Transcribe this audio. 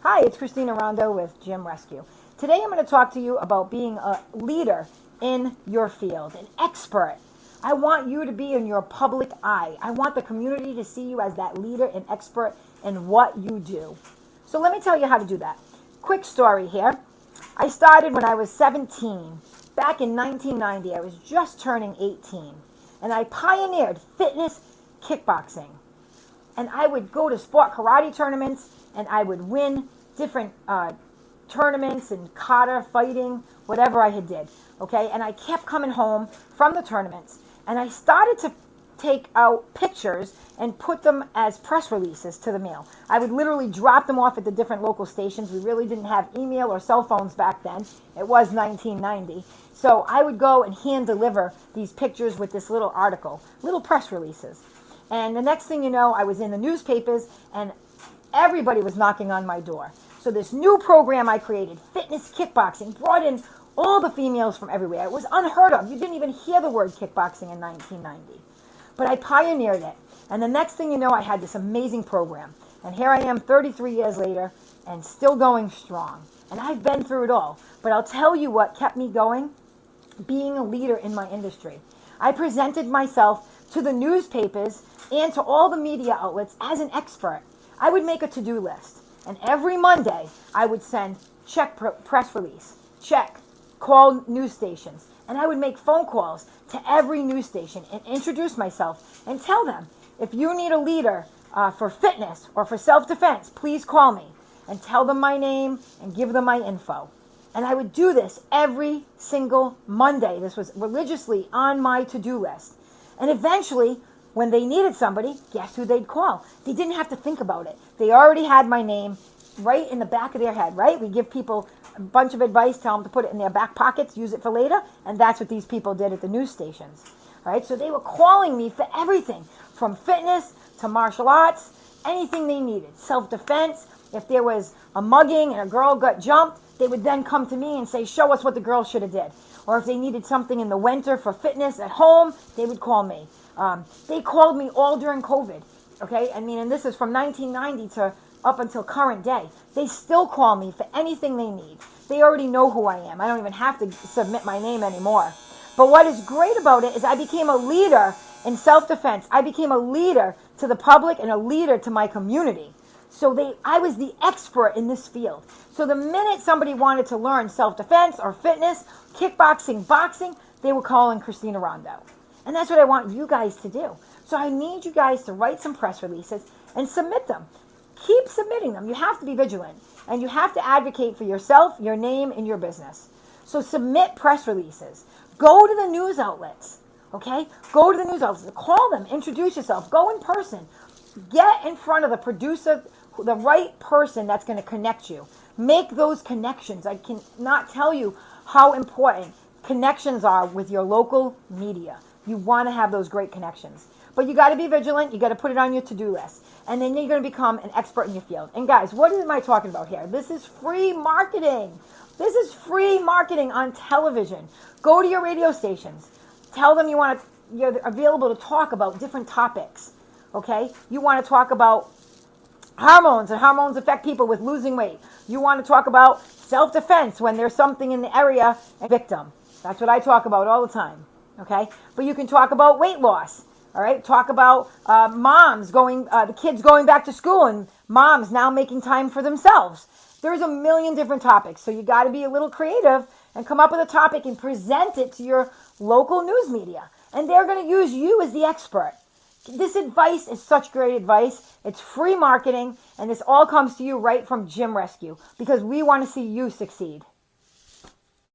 Hi, it's Christina Rondeau with Gym Rescue. Today I'm going to talk to you about being a leader in your field, an expert. I want you to be in your public eye. I want the community to see you as that leader and expert in what you do. So let me tell you how to do that. Quick story here. I started when I was 17. Back in 1990, I was just turning 18. And I pioneered fitness kickboxing. And I would go to sport karate tournaments and I would win different tournaments and kata fighting, whatever I had did. Okay, and I kept coming home from the tournaments and I started to take out pictures and put them as press releases to the mail. I would literally drop them off at the different local stations. We really didn't have email or cell phones back then. It was 1990. So I would go and hand deliver these pictures with this little article, little press releases. And the next thing you know, I was in the newspapers and everybody was knocking on my door. So this new program I created, fitness kickboxing, brought in all the females from everywhere. It was unheard of. You didn't even hear the word kickboxing in 1990. But I pioneered it. And the next thing you know, I had this amazing program. And here I am 33 years later and still going strong. And I've been through it all. But I'll tell you what kept me going, being a leader in my industry. I presented myself to the newspapers and to all the media outlets as an expert. I would make a to-do list. And every Monday, I would send check press release, check, call news stations. And I would make phone calls to every news station and introduce myself and tell them, if you need a leader for fitness or for self-defense, please call me. And tell them my name and give them my info. And I would do this every single Monday. This was religiously on my to-do list. And eventually, when they needed somebody, guess who they'd call? They didn't have to think about it. They already had my name right in the back of their head, right? We give people a bunch of advice, tell them to put it in their back pockets, use it for later, and that's what these people did at the news stations, right? So they were calling me for everything, from fitness to martial arts, anything they needed, self-defense. If there was a mugging and a girl got jumped, they would then come to me and say, show us what the girl should have did. Or if they needed something in the winter for fitness at home, they would call me. They called me all during COVID, okay? I mean, and this is from 1990 to up until current day. They still call me for anything they need. They already know who I am. I don't even have to submit my name anymore. But what is great about it is I became a leader in self-defense. I became a leader to the public and a leader to my community. So I was the expert in this field. So the minute somebody wanted to learn self-defense or fitness, kickboxing, boxing, they were calling Christina Rondeau. And that's what I want you guys to do. So I need you guys to write some press releases and submit them. Keep submitting them. You have to be vigilant. And you have to advocate for yourself, your name, and your business. So submit press releases. Go to the news outlets. Okay? Go to the news outlets. Call them. Introduce yourself. Go in person. Get in front of the producer, the right person that's going to connect you. Make those connections. I cannot tell you how important connections are with your local media. You want to have those great connections. But you got to be vigilant. You got to put it on your to-do list. And then you're going to become an expert in your field. And guys, what am I talking about here? This is free marketing. This is free marketing on television. Go to your radio stations. Tell them you're available to talk about different topics. Okay? You want to talk about hormones and hormones affect people with losing weight. You want to talk about self-defense when there's something in the area, a victim. That's what I talk about all the time. Okay? But you can talk about weight loss. All right? Talk about moms the kids going back to school and moms now making time for themselves. There's a million different topics. So you got to be a little creative and come up with a topic and present it to your local news media. And they're going to use you as the expert. This advice is such great advice. It's free marketing, and this all comes to you right from Gym Rescue because we want to see you succeed.